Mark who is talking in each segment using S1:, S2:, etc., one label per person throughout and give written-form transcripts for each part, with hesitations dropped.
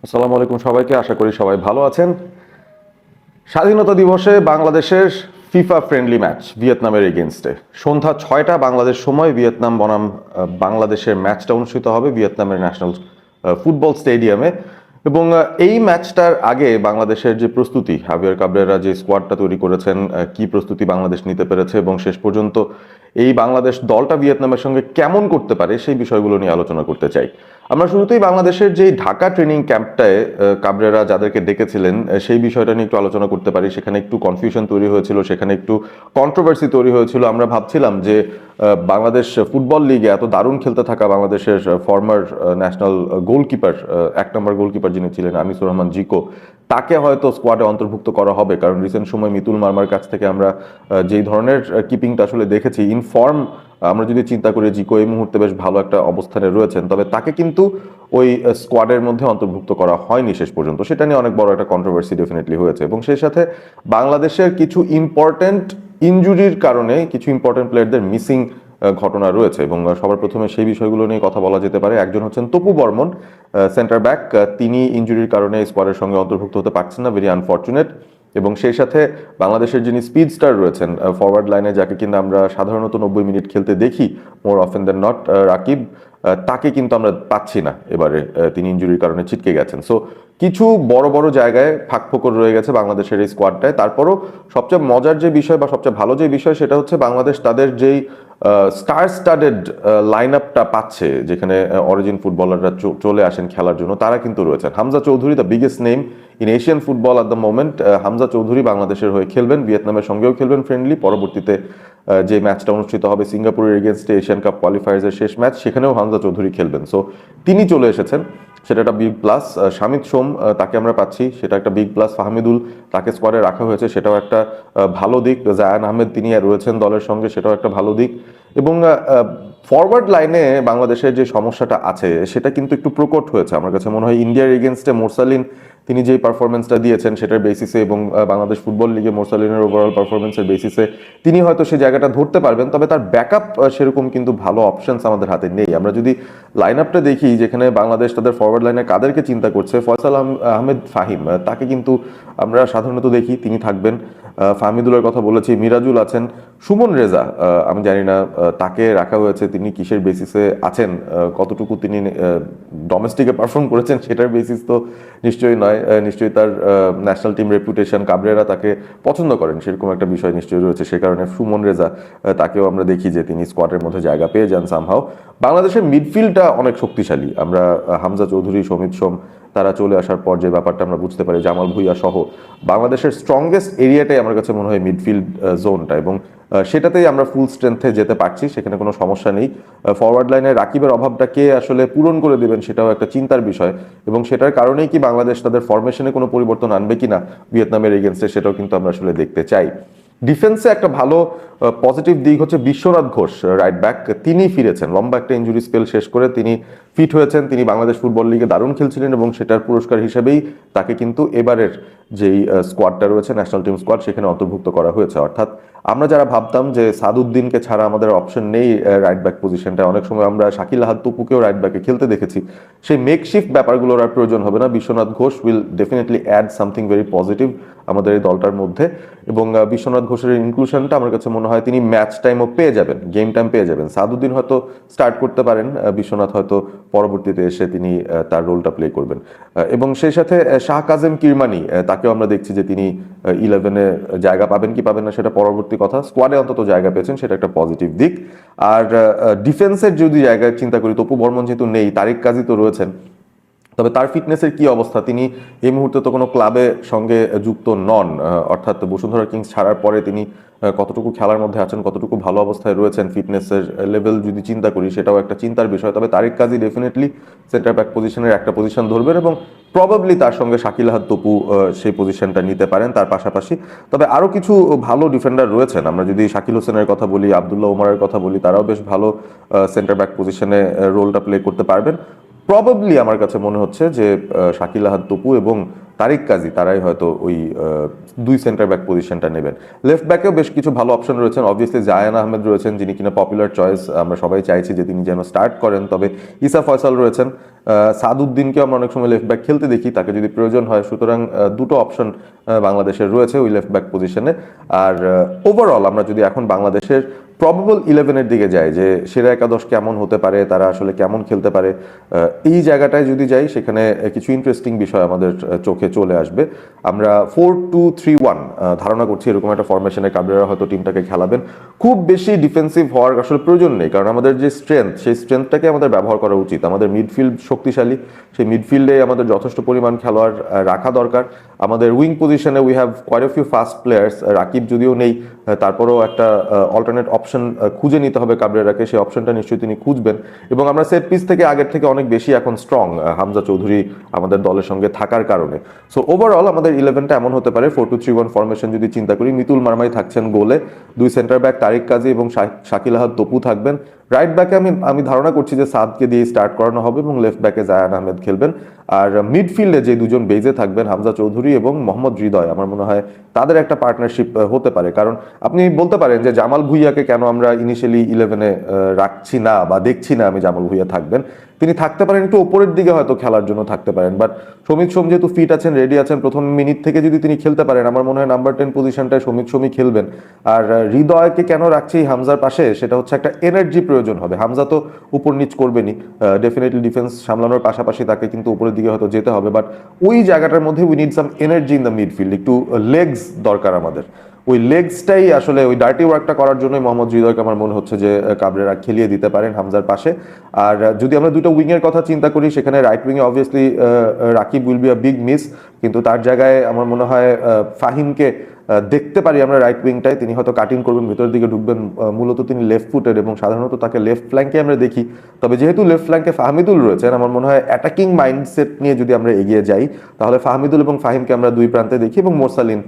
S1: আসসালামু আলাইকুম সবাইকে, আশা করি সবাই ভালো আছেন। স্বাধীনতা দিবসে বাংলাদেশের ফিফা ফ্রেন্ডলি ম্যাচ ভিয়েতনামের এগেনস্টে সন্ধ্যা 6টা বাংলাদেশ সময় ভিয়েতনাম বনাম বাংলাদেশের ম্যাচটা অনুষ্ঠিত হবে ভিয়েতনামের ন্যাশনাল ফুটবল স্টেডিয়ামে। এবং এই ম্যাচটার আগে বাংলাদেশের যে প্রস্তুতি, হাভিয়ার কাবরেরা যে স্কোয়াডটা তৈরি করেছেন, কি প্রস্তুতি বাংলাদেশ নিতে পেরেছে এবং শেষ পর্যন্ত এই বাংলাদেশ দলটা ভিয়েতনামের সঙ্গে কেমন করতে পারে সেই বিষয়গুলো নিয়ে আলোচনা করতে চাই। আমরা শুরুতেই বাংলাদেশের যে ঢাকা ট্রেনিং ক্যাম্পটায় কাবরেরা যাদেরকে ডেকেছিলেন সেই বিষয়টা নিয়ে একটু আলোচনা করতে পারি। সেখানে একটু কনফিউশন তৈরি হয়েছিল, সেখানে একটু কন্ট্রোভার্সি তৈরি হয়েছিল। আমরা ভাবছিলাম যে বাংলাদেশ ফুটবল লিগে এত দারুণ খেলতে থাকা বাংলাদেশের ফর্মার ন্যাশনাল গোলকিপার, 1 নম্বর গোলকিপার যিনি ছিলেন আনিসুর রহমান জিকো, তাকে হয়তো স্কোয়াডে অন্তর্ভুক্ত করা হবে। কারণ রিসেন্ট সময় মিতুল মার্মার কাছ থেকে আমরা যেই ধরনের কিপিংটা আসলে দেখেছি, ইনফর্ম আমরা যদি চিন্তা করি জিকো এই মুহূর্তে বেশ ভালো একটা অবস্থানে রয়েছেন, তবে তাকে কিন্তু ওই স্কোয়াডের মধ্যে অন্তর্ভুক্ত করা হয়নি শেষ পর্যন্ত। সেটা নিয়ে অনেক বড় একটা কন্ট্রোভার্সি ডেফিনেটলি হয়েছে। এবং সেই সাথে বাংলাদেশের কিছু ইম্পর্টেন্ট ইনজুরির কারণে কিছু ইম্পর্টেন্ট প্লেয়ারদের মিসিং ঘটনা রয়েছে এবং সবার প্রথমে সেই বিষয়গুলো নিয়ে কথা বলা যেতে পারে। একজন হচ্ছেন তপু বর্মন, সেন্টার ব্যাক। তিনি ইনজুরির কারণে স্কোয়াডের সঙ্গে অন্তর্ভুক্ত হতে পারছেন না, ভেরি আনফর্চুনেট। এবং সেই সাথে বাংলাদেশের যিনি স্পিড স্টার রয়েছেন ফরওয়ার্ড লাইনে, যাকে কিন্তু আমরা সাধারণত 90 মিনিট খেলতে দেখি more often than not, Rakib, তাকে কিন্তু আমরা পাচ্ছি না এবারে। তিনি ইনজুরির কারণে ছিটকে গেছেন। সো কিছু বড় বড় জায়গায় ফাঁকফোকর রয়ে গেছে বাংলাদেশের এই স্কোয়াডটায়। তারপরও সবচেয়ে মজার যে বিষয় বা সবচেয়ে ভালো যে বিষয়, সেটা হচ্ছে বাংলাদেশ তাদের যেই স্টার স্টাডেড লাইন আপটা পাচ্ছে, যেখানে অরিজিন ফুটবলাররা চলে আসেন খেলার জন্য, তারা কিন্তু রয়েছেন। Hamza Chowdhury, the biggest name in Asian football at the moment. Hamza Chowdhury বাংলাদেশের হয়ে খেলবেন, ভিয়েতনামের সঙ্গেও খেলবেন ফ্রেন্ডলি। পরবর্তীতে যে ম্যাচটা অনুষ্ঠিত হবে সিঙ্গাপুরের এগেনস্টে এশিয়ান কাপ কোয়ালিফায়ার্সের শেষ ম্যাচ, সেখানেও হামজা চৌধুরী খেলবেন। সো তিনি চলে এসেছেন, সেটা একটা বিগ প্লাস। শামিদ সোম, তাকে আমরা পাচ্ছি, সেটা একটা বিগ প্লাস। ফাহমিদুল, তাকে স্কোয়াডে রাখা হয়েছে, সেটাও একটা ভালো দিক। জায়ান আহমেদ, তিনি রয়েছেন দলের সঙ্গে, সেটাও একটা ভালো দিক। এবং ফরওয়ার্ড লাইনে বাংলাদেশের যে সমস্যাটা আছে সেটা কিন্তু একটু প্রকট হয়েছে আমার কাছে মনে হয়। ইন্ডিয়ার এগেনস্টে মোরসালিন, তিনি যে পারফরমেন্সটা দিয়েছেন সেটার বেসিসে এবং বাংলাদেশ ফুটবল লিগে মোরসালিনের ওভারঅল পারফরমেন্সের বেসিসে তিনি হয়তো সেই জায়গাটা ধরতে পারবেন। তবে তার ব্যাকআপ সেরকম কিন্তু ভালো অপশনস আমাদের হাতে নেই। আমরা যদি লাইন আপটা দেখি, যেখানে বাংলাদেশ তাদের ফরওয়ার্ড লাইনে কাদেরকে চিন্তা করছে, ফয়সাল আহমেদ ফাহিম, তাকে কিন্তু আমরা সাধারণত দেখি তিনি থাকবেন। ফাহমিদুলের কথা বলেছি, মিরাজুল আছেন, সুমন রেজা, আমি জানি না তাকে রাখা হয়েছে তিনি কিসের বেসিসে আছেন, কতটুকু তিনি ডোমেস্টিকে পারফর্ম করেছেন সেটার বেসিস তো নিশ্চয়ই নয়। নিশ্চয়ই তার ন্যাশনাল টিম রেপুটেশন, কাবরেরা তাকে পছন্দ করেন, সেরকম একটা বিষয় নিশ্চয়ই রয়েছে। সে কারণে সুমন রেজা, তাকেও আমরা দেখি যে তিনি স্কোয়াডের মধ্যে জায়গা পেয়ে যান সামহাও। বাংলাদেশের মিডফিল্ডটা অনেক শক্তিশালী। আমরা হামজা চৌধুরী, সমিত সোম, তারা চলে আসার পর যে ব্যাপারটা আমরা বুঝতে পারি, জামাল ভুইয়া সহ বাংলাদেশের স্ট্রংগেস্ট এরিয়াটাই আমার কাছে মনে হয় মিডফিল্ড জোনটা। এবং সেটাতেই আমরা ফুল স্ট্রেংথে যেতে পারছি, সেখানে কোনো সমস্যা নেই। ফরওয়ার্ড লাইনে রাকিবের অভাবটা কে আসলে পূরণ করে দেবেন সেটাও একটা চিন্তার বিষয়। এবং সেটার কারণেই কি বাংলাদেশ তাদের ফরমেশনে কোনো পরিবর্তন আনবে কিনা ভিয়েতনামের এগেনস্টে, সেটাও কিন্তু আমরা আসলে দেখতে চাই। ডিফেন্সে একটা ভালো পজিটিভ দিক হচ্ছে বিশ্বনাথ ঘোষ, রাইট ব্যাক, তিনি ফিরেছেন। লম্বা একটা ইনজুরি স্পেল শেষ করে তিনি ফিট হয়েছেন। তিনি বাংলাদেশ ফুটবল লিগে দারুণ খেলছিলেন এবং সেটার পুরস্কার হিসেবেই তাকে কিন্তু এবারের যেই স্কোয়াডটা রয়েছে ন্যাশনাল টিম স্কোয়াড, সেখানে অন্তর্ভুক্ত করা হয়েছে। অর্থাৎ আমরা যারা ভাবতাম যে সাদউদ্দিনকে ছাড়া আমাদের অপশন নেই রাইট ব্যাক পজিশনটা, অনেক সময় আমরা শাকিল আহাদ তপুকেও রাইট ব্যাকে খেলতে দেখেছি, সেই মেকশিফট ব্যাপারগুলোর আর প্রয়োজন হবে না। Biswanath Ghosh will definitely add something very positive আমাদের এই দলটার মধ্যে। এবং বিশ্বনাথ ঘোষের ইনক্লুশনটা আমার কাছে মনে হয় তিনি ম্যাচ টাইমও পেয়ে যাবেন, গেম টাইম পেয়ে যাবেন। সাদউদ্দিন হয়তো স্টার্ট করতে পারেন, বিশ্বনাথ হয়তো পরবর্তীতে এসে তিনি তার রোলটা প্লে করবেন। এবং সেই সাথে শাহ কাজেম কিরমানি, তাকেও আমরা দেখছি যে তিনি 11-এ জায়গা পাবেন কি পাবেন না সেটা পরবর্তী কথা, স্কোয়াডে অন্তত জায়গা পেয়েছেন, সেটা একটা পজিটিভ দিক। আর ডিফেন্সের যদি জায়গায় চিন্তা করি, তপু বর্মন যেহেতু নেই, তারিক কাজী তো রয়েছেন, তবে তার ফিটনেসের কি অবস্থা, তিনি এই মুহূর্তে তো কোনো ক্লাবের সঙ্গে যুক্ত নন। অর্থাৎ বসুন্ধরা কিংস ছাড়ার পরে তিনি কতটুকু খেলার মধ্যে আছেন, কতটুকু ভালো অবস্থায় রয়েছেন, ফিটনেসের লেভেল যদি চিন্তা করি সেটাও একটা চিন্তার বিষয়। তবে তারিক কাজী ডেফিনেটলি সেন্টার ব্যাক পজিশনের একটা পজিশন ধরবেন এবং প্রবাবলি তার সঙ্গে শাকিল আহাদ তপু সেই পজিশনটা নিতে পারেন তার পাশাপাশি। তবে আরও কিছু ভালো ডিফেন্ডার রয়েছেন। আমরা যদি শাকিল হোসেনের কথা বলি, আবদুল্লাহ ওমরের কথা বলি, তারাও বেশ ভালো সেন্টার ব্যাক পজিশনে রোলটা প্লে করতে পারবেন। প্রবাবলি আমার কাছে মনে হচ্ছে যে শাকিল আহাদ তপু এবং তারিক কাজী, তারাই হয়তো ওই দুই সেন্টার ব্যাক পজিশনটা নেবেন। লেফট ব্যাকেও বেশ কিছু ভালো অপশন রয়েছেন, অবভিয়াসলি জায়ান আহমেদ রয়েছেন যিনি কিনা পপুলার চয়েস, আমরা সবাই চাইছি যে তিনি যেন স্টার্ট করেন, তবে ইসা ফয়সাল রয়েছেন, সাদউদ্দিনকে আমরা অনেক সময় লেফট ব্যাক খেলতে দেখি তাকে যদি প্রয়োজন হয়, সুতরাং দুটো অপশন বাংলাদেশের রয়েছে ওই লেফট ব্যাক পজিশনে। আর ওভারঅল আমরা যদি এখন বাংলাদেশের প্রবাবল 11-এর দিকে যাই, যে সেরা একাদশ কেমন হতে পারে, তারা আসলে কেমন খেলতে পারে, এই জায়গাটায় যদি যাই সেখানে কিছু ইন্টারেস্টিং বিষয় আমাদের চোখে চলে আসবে। আমরা 4-2-3-1 ধারণা করছি, এরকম একটা ফরমেশনে কাবরেরা হয়তো টিমটাকে খেলাবেন। খুব বেশি ডিফেন্সিভ হওয়ার আসলে প্রয়োজন নেই, কারণ আমাদের যে স্ট্রেংথ, সেই স্ট্রেংথটাকে আমাদের ব্যবহার করা উচিত। আমাদের মিডফিল্ড শক্তিশালী, সেই মিডফিল্ডে আমাদের যথেষ্ট পরিমাণ খেলোয়াড় রাখা দরকার। আমাদের উইং পজিশনে we have quite a few fast players, Rakib যদিও নেই, তারপরেও একটা অল্টারনেট অপশন খুঁজে নিতে হবে কাবরেরাকে, সেই অপশনটা নিশ্চয়ই তিনি খুঁজবেন। এবং আমরা সেট পিস থেকে আগের থেকে অনেক বেশি এখন স্ট্রং, হামজা চৌধুরী আমাদের দলের সঙ্গে থাকার কারণে। সো ওভারঅল আমাদের 11টা এমন হতে পারে 4-2-3-1 ফরমেশন যদি চিন্তা করি। মিতুল মারমাই থাকছেন গোলে, দুই সেন্টার ব্যাক তারিক কাজী এবং শাকিল আহাদ তপু থাকবেন। রাইট ব্যাকে আমি ধারণা করছি যে সাদকে দিয়ে স্টার্ট করানো হবে এবং লেফট ব্যাকে জায়ান আহমেদ খেলবেন। আর মিডফিল্ডে যে দুজন বেজে থাকবেন, হামজা চৌধুরী এবং মোহাম্মদ হৃদয়, আমার মনে হয় তাদের একটা পার্টনারশিপ হতে পারে। কারণ আপনি বলতে পারেন যে জামাল ভুঁইয়াকে কেন আমরা ইনিশিয়ালি 11-এ রাখছি না বা দেখছি না আমি জামাল ভুঁইয়া থাকবেন, তিনি থাকতে পারেন একটু ওপরের দিকে হয়তো খেলার জন্য থাকতে পারেন, বাট সমিত সোম যেহেতু ফিট আছেন, রেডি আছেন, প্রথম মিনিট থেকে যদি তিনি খেলতে পারেন, আমার মনে হয় নাম্বার 10 পজিশনটায় সমিত সোমই খেলবেন। আর হৃদয়কে কেন রাখছি হামজার পাশে, সেটা হচ্ছে একটা এনার্জি প্রয়োজন হবে। হামজা তো উপর নিচ করবেনই, ডেফিনেটলি ডিফেন্স সামলানোর পাশাপাশি তাকে কিন্তু উপরের দিকে হয়তো যেতে হবে, বাট ওই জায়গাটার মধ্যে we need some energy in the midfield, একটু লেগস দরকার আমাদের। ওই লেগসটাই আসলে ওই ডার্টি ওয়ার্কটা করার জন্যই মোহাম্মদ হৃদয়কে আমার মনে হচ্ছে যে কাবরেরা খেলিয়ে দিতে পারেন হামজার পাশে। আর যদি আমরা দুটো উইংয়ের কথা চিন্তা করি, সেখানে রাইট উইংয়ে obviously Rakib will be a big miss, কিন্তু তার জায়গায় আমার মনে হয় ফাহিমকে দেখতে পারি আমরা রাইট উইংটায়। তিনি হয়তো কাটিং করবেন, ভেতরের দিকে ঢুকবেন, মূলত তিনি লেফট ফুটের এবং সাধারণত তাকে লেফট ফ্ল্যাঙ্কে আমরা দেখি। তবে যেহেতু লেফট ফ্ল্যাঙ্কে ফাহমিদুল রয়েছেন, আমার মনে হয় অ্যাটাকিং মাইন্ডসেট নিয়ে যদি আমরা এগিয়ে যাই, তাহলে ফাহমিদুল এবং ফাহিমকে আমরা দুই প্রান্তে দেখি এবং মোরসালিন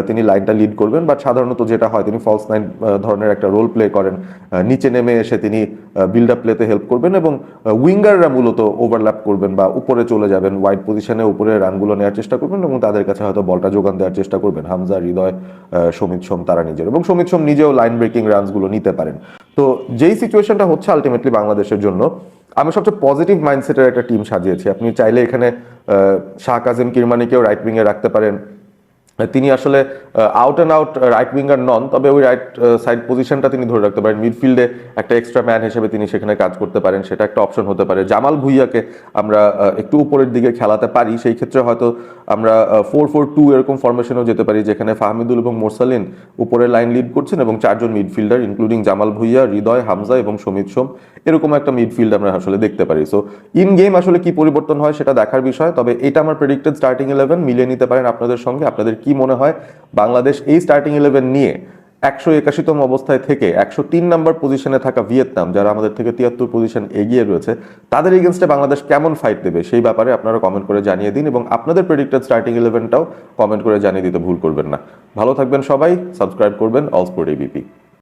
S1: তিনি লাইনটা লিড করবেন। বাট সাধারণত যেটা হয়, তিনি ফলস নাইন ধরনের একটা রোল প্লে করেন, নিচে নেমে এসে তিনি বিল্ড আপ প্লেতে হেল্প করবেন এবং উইঙ্গাররা মূলত ওভারল্যাপ করবেন বা উপরে চলে যাবেন, ওয়াইড পজিশনে উপরে রানগুলো নেওয়ার চেষ্টা করবেন এবং তাদের কাছে হয়তো বলটা যোগান দেওয়ার চেষ্টা করবেন হামজা, হৃদয়, সমিত সোম তারা নিজের, এবং সমিত সোম নিজেও লাইন ব্রেকিং রানসগুলো নিতে পারেন। তো যেই সিচুয়েশনটা হচ্ছে আলটিমেটলি বাংলাদেশের জন্য, আমি সবচেয়ে পজিটিভ মাইন্ডসেটের একটা টিম সাজিয়েছি। আপনি চাইলে এখানে শাহ কাজিম কিরমানিকেও রাইট উইংয়ে রাখতে পারেন। তিনি আসলে out and out right winger নন, তবে ওই রাইট সাইড পজিশনটা তিনি ধরে রাখতে পারেন। মিডফিল্ডে একটা এক্সট্রা ম্যান হিসেবে তিনি সেখানে কাজ করতে পারেন, সেটা একটা অপশন হতে পারে। জামাল ভুঁইয়াকে আমরা একটু উপরের দিকে খেলাতে পারি, সেই ক্ষেত্রে হয়তো আমরা 4-4-2 এরকম ফরমেশনেও যেতে পারি, যেখানে ফাহমিদুল এবং মোরসালিন উপরের লাইন লিড করছেন এবং চারজন মিডফিল্ডার ইনক্লুডিং জামাল ভুঁইয়া, হৃদয়, হামজা এবং সমিত সোম, এরকম একটা মিডফিল্ড আমরা আসলে দেখতে পারি। সো ইন গেম আসলে কি পরিবর্তন হয় সেটা দেখার বিষয়, তবে এটা আমার প্রেডিক্টেড স্টার্টিং 11 মিলিয়ে নিতে পারেন আপনাদের সঙ্গে। আপনাদের কি মনে হয় বাংলাদেশ এই স্টার্টিং 11 নিয়ে 181তম অবস্থায় থেকে 103 নম্বর পজিশনে থাকা ভিয়েতনাম, যারা আমাদের থেকে 73 পজিশন এগিয়ে রয়েছে, তাদের এগেনস্টে বাংলাদেশ কেমন ফাইট দেবে সেই ব্যাপারে আপনারা কমেন্ট করে জানিয়ে দিন এবং আপনাদের প্রেডিক্টেড স্টার্টিং 11টাও কমেন্ট করে জানিয়ে দিতে ভুল করবেন না। ভালো থাকবেন সবাই, সাবস্ক্রাইব করবেন অল স্পোর্ট এবিপি।